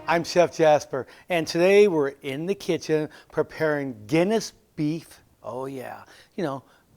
I'm Chef Jasper, and today we're in the kitchen preparing Guinness beef. Oh yeah,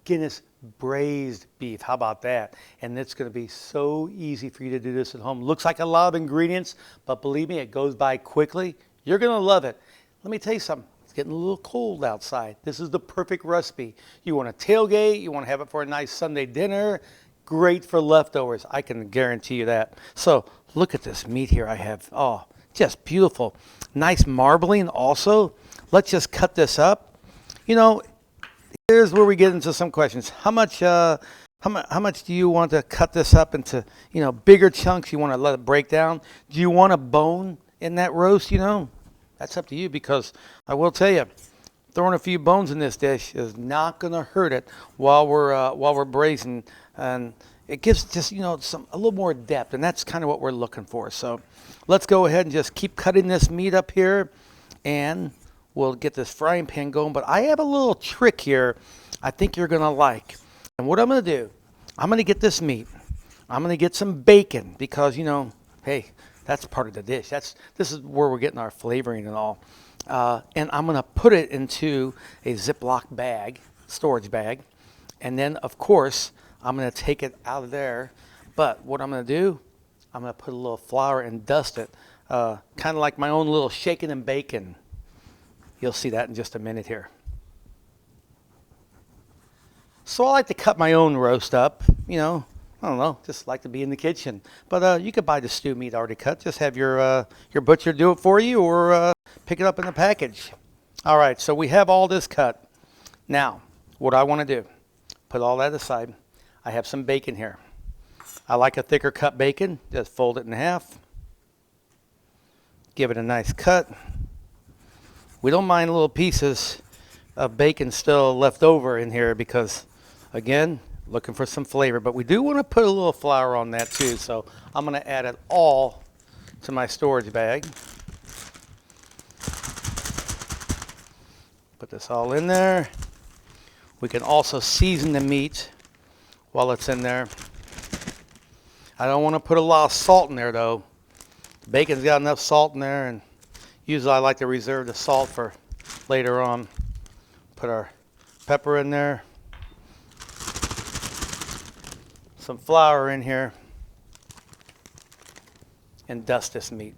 Guinness braised beef. How about that? And it's going to be so easy for you to do this at home. Looks like a lot of ingredients, but believe me, it goes by quickly. You're going to love it. Let me tell you something. It's getting a little cold outside. This is the perfect recipe. You want to tailgate, you want to have it for a nice Sunday dinner. Great for leftovers. I can guarantee you that. So look at this meat here I have. Oh, just beautiful. Nice marbling also. Let's just cut this up. Here's where we get into some questions. How much do you want to cut this up into, bigger chunks? You want to let it break down? Do you want a bone in that roast? That's up to you, because I will tell you, throwing a few bones in this dish is not going to hurt it while we're braising, and it gives just a little more depth, and that's kind of what we're looking for. So let's go ahead and just keep cutting this meat up here, and we'll get this frying pan going. But I have a little trick here I think you're going to like. And what I'm going to do, I'm going to get this meat. I'm going to get some bacon, because hey, that's part of the dish. This is where we're getting our flavoring and all. And I'm going to put it into a Ziploc bag, storage bag. And then, of course, I'm going to take it out of there. But what I'm going to do, I'm going to put a little flour and dust it, kind of like my own little shaken and bacon. You'll see that in just a minute here. So I like to cut my own roast up, I don't know, just like to be in the kitchen. But you could buy the stew meat already cut. Just have your butcher do it for you, or pick it up in the package. All right, so we have all this cut. Now, what I want to do, put all that aside. I have some bacon here. I like a thicker cut bacon. Just fold it in half. Give it a nice cut. We don't mind little pieces of bacon still left over in here, because, again, looking for some flavor. But we do want to put a little flour on that too. So I'm going to add it all to my storage bag. Put this all in there. We can also season the meat while it's in there. I don't want to put a lot of salt in there though. The bacon's got enough salt in there, and usually I like to reserve the salt for later on. Put our pepper in there. Some flour in here. And dust this meat.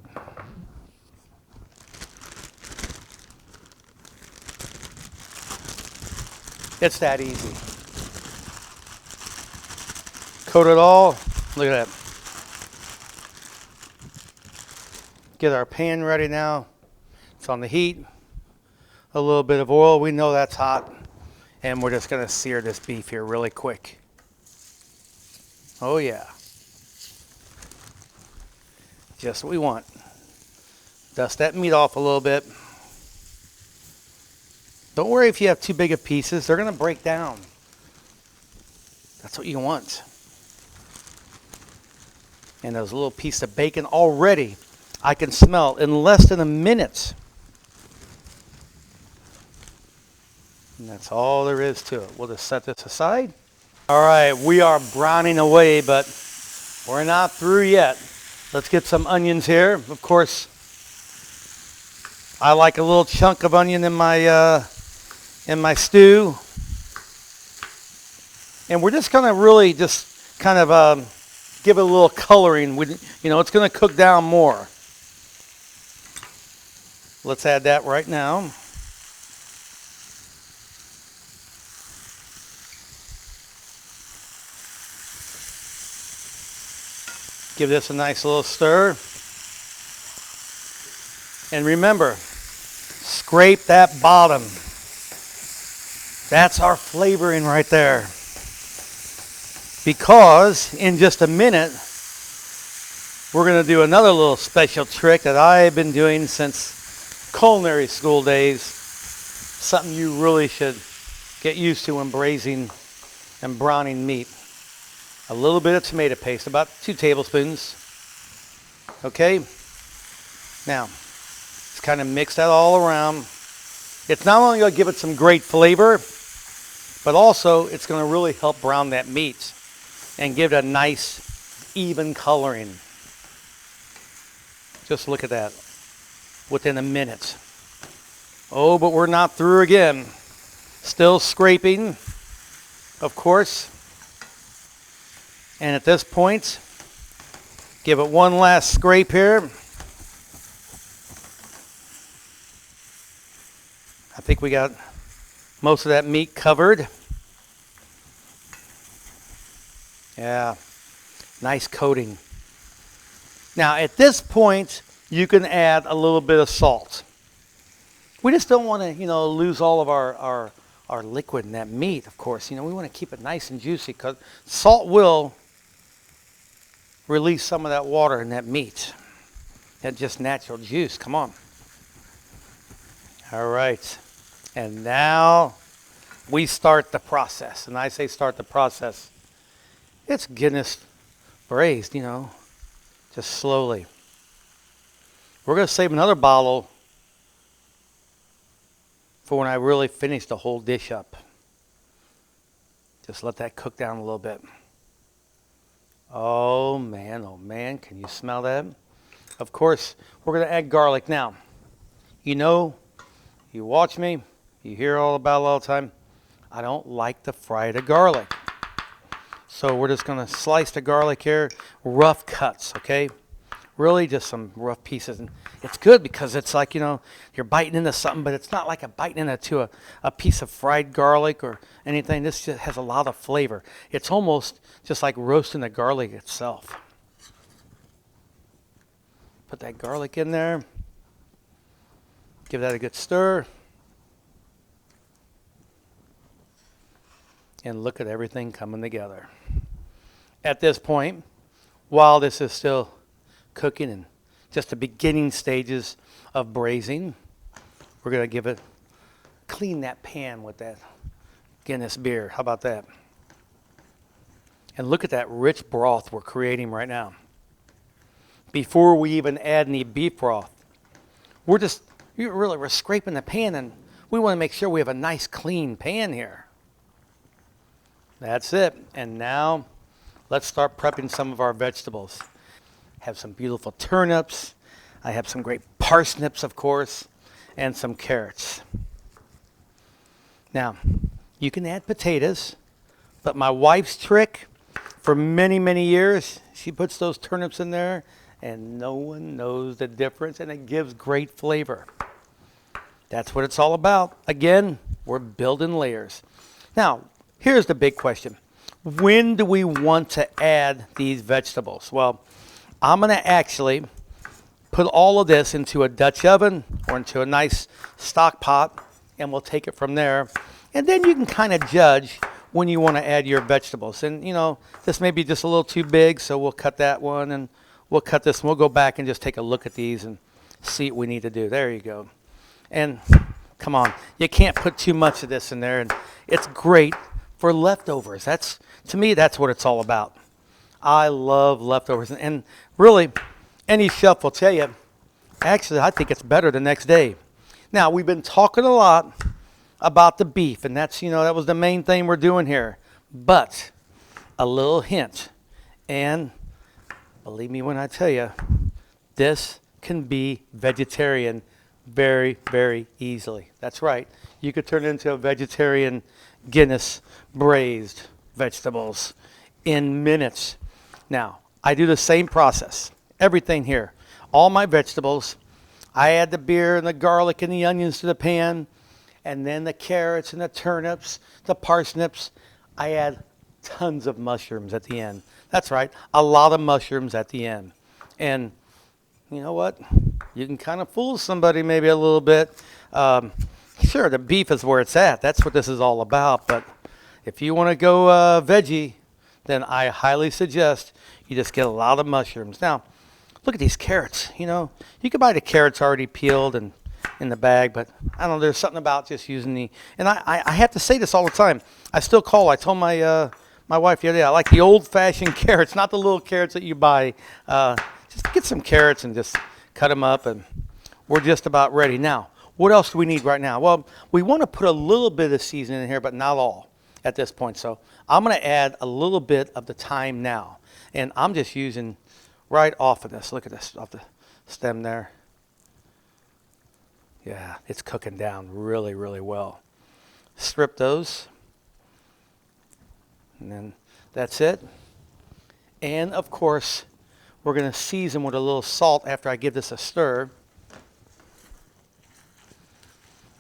It's that easy. Coat it all. Look at that. Get our pan ready now. It's on the heat. A little bit of oil. We know that's hot. And we're just going to sear this beef here really quick. Oh yeah. Just what we want. Dust that meat off a little bit. Don't worry if you have too big of pieces. They're going to break down. That's what you want. And those little pieces of bacon already, I can smell in less than a minute. And that's all there is to it. We'll just set this aside. All right, we are browning away, but we're not through yet. Let's get some onions here. Of course, I like a little chunk of onion in my stew. And we're just going to really just kind of give it a little coloring. It's going to cook down more. Let's add that right now. Give this a nice little stir. And remember, scrape that bottom. That's our flavoring right there. Because in just a minute, we're going to do another little special trick that I've been doing since culinary school days. Something you really should get used to when braising and browning meat. A little bit of tomato paste, about 2 tablespoons. Okay? Now, just kind of mix that all around. It's not only going to give it some great flavor, but also it's going to really help brown that meat and give it a nice, even coloring. Just look at that. within a minute. Oh, but we're not through again. Still scraping, of course. And at this point, give it one last scrape here. I think we got most of that meat covered. Yeah, nice coating. Now at this point, you can add a little bit of salt. We just don't want to, lose all of our liquid in that meat, of course. We want to keep it nice and juicy because salt will release some of that water in that meat. That just natural juice. Come on. All right. And now we start the process. And I say start the process. It's Guinness braised, just slowly. We're going to save another bottle for when I really finish the whole dish up. Just let that cook down a little bit. Oh man, can you smell that? Of course, we're going to add garlic now. You watch me, you hear all about it all the time. I don't like to fry the garlic. So we're just going to slice the garlic here, rough cuts, okay? Really just some rough pieces. And it's good because it's like, you're biting into something, but it's not like a biting into a piece of fried garlic or anything. This just has a lot of flavor. It's almost just like roasting the garlic itself. Put that garlic in there. Give that a good stir. And look at everything coming together. At this point, while this is still cooking and just the beginning stages of braising, we're going to clean that pan with that Guinness beer. How about that? And look at that rich broth we're creating right now. Before we even add any beef broth, we're scraping the pan, and we want to make sure we have a nice clean pan here. That's it. And now let's start prepping some of our vegetables. Have some beautiful turnips. I have some great parsnips, of course, and some carrots. Now, you can add potatoes, but my wife's trick for many, many years, she puts those turnips in there, and no one knows the difference, and it gives great flavor. That's what it's all about. Again, we're building layers. Now, here's the big question. When do we want to add these vegetables? Well, I'm going to actually put all of this into a Dutch oven or into a nice stock pot, and we'll take it from there. And then you can kind of judge when you want to add your vegetables. And, this may be just a little too big, so we'll cut that one, and we'll cut this, and we'll go back and just take a look at these and see what we need to do. There you go. And come on, you can't put too much of this in there, and it's great for leftovers. To me, that's what it's all about. I love leftovers. And really, any chef will tell you, actually, I think it's better the next day. Now, we've been talking a lot about the beef, and that's, that was the main thing we're doing here. But a little hint, and believe me when I tell you, this can be vegetarian very, very easily. That's right. You could turn it into a vegetarian Guinness braised vegetables in minutes. Now, I do the same process. Everything here. All my vegetables. I add the beer and the garlic and the onions to the pan. And then the carrots and the turnips, the parsnips. I add tons of mushrooms at the end. That's right. A lot of mushrooms at the end. And you know what? You can kind of fool somebody maybe a little bit. Sure, the beef is where it's at. That's what this is all about. But if you want to go veggie, then I highly suggest you just get a lot of mushrooms. Now, look at these carrots. You can buy the carrots already peeled and in the bag, but I don't know, there's something about just using and I have to say this all the time. I told my wife the other day, I like the old-fashioned carrots, not the little carrots that you buy. Just get some carrots and just cut them up, and we're just about ready. Now, what else do we need right now? Well, we want to put a little bit of seasoning in here, but not all at this point. So I'm going to add a little bit of the thyme now. And I'm just using right off of this. Look at this, off the stem there. Yeah, it's cooking down really, really well. Strip those. And then that's it. And of course, we're going to season with a little salt after I give this a stir.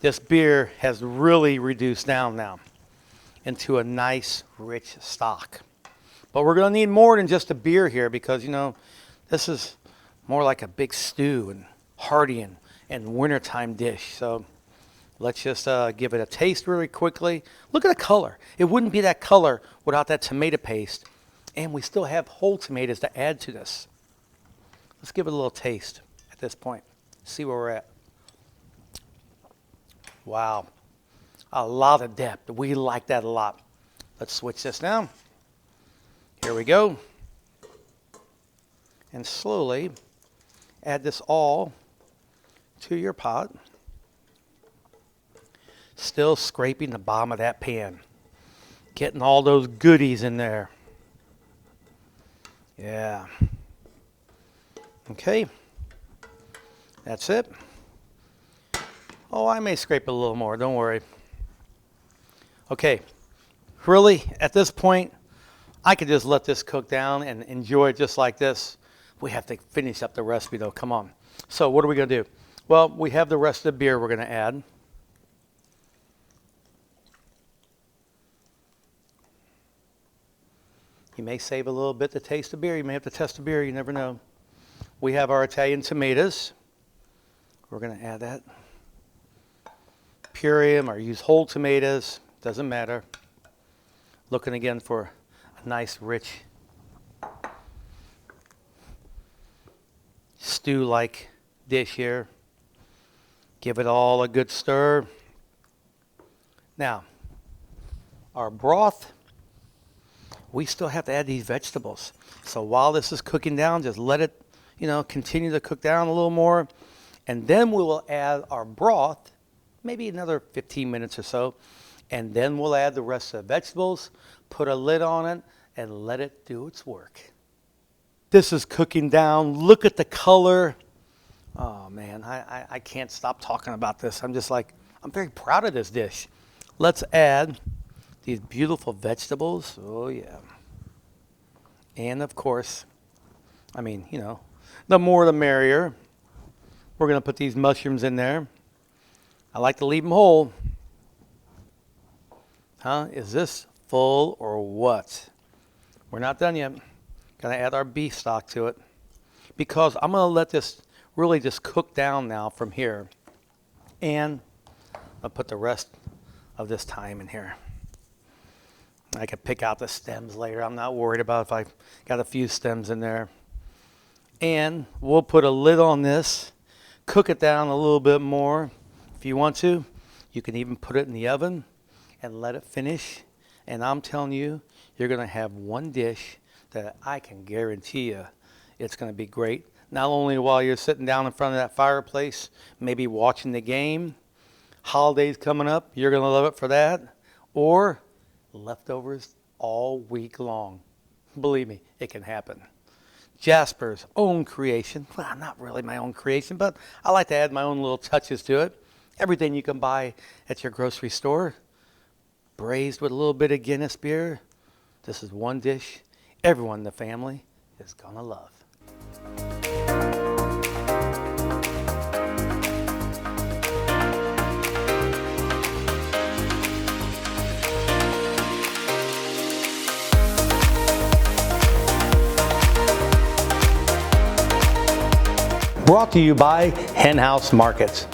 This beer has really reduced down now into a nice, rich stock. But we're going to need more than just a beer here because, you know, this is more like a big stew and hearty and wintertime dish. So let's just give it a taste really quickly. Look at the color. It wouldn't be that color without that tomato paste. And we still have whole tomatoes to add to this. Let's give it a little taste at this point. See where we're at. Wow. A lot of depth. We like that a lot. Let's switch this now. Here we go. And slowly add this all to your pot. Still scraping the bottom of that pan. Getting all those goodies in there. Yeah. Okay. That's it. Oh, I may scrape it a little more. Don't worry. Okay. Really, at this point, I could just let this cook down and enjoy it just like this. We have to finish up the recipe, though. Come on. So what are we going to do? Well, we have the rest of the beer we're going to add. You may save a little bit to taste the beer. You may have to test the beer. You never know. We have our Italian tomatoes. We're going to add that. Puree them or use whole tomatoes. Doesn't matter. Looking again for a nice, rich stew-like dish here. Give it all a good stir. Now, our broth, we still have to add these vegetables. So while this is cooking down, just let it, continue to cook down a little more. And then we will add our broth, maybe another 15 minutes or so. And then we'll add the rest of the vegetables, put a lid on it, and let it do its work. This is cooking down. Look at the color. Oh, man, I can't stop talking about this. I'm very proud of this dish. Let's add these beautiful vegetables. Oh, yeah. And, of course, the more the merrier. We're going to put these mushrooms in there. I like to leave them whole. Is this full or what? We're not done yet. Going to add our beef stock to it. Because I'm going to let this really just cook down now from here. And I'll put the rest of this thyme in here. I can pick out the stems later. I'm not worried about if I got a few stems in there. And we'll put a lid on this. Cook it down a little bit more. If you want to, you can even put it in the oven and let it finish. And I'm telling you, you're going to have one dish that I can guarantee you it's going to be great. Not only while you're sitting down in front of that fireplace, maybe watching the game, holidays coming up, you're going to love it for that, or leftovers all week long. Believe me, it can happen. Jasper's own creation. Well, not really my own creation, but I like to add my own little touches to it. Everything you can buy at your grocery store. Braised with a little bit of Guinness beer. This is one dish everyone in the family is going to love. Brought to you by Hen House Markets.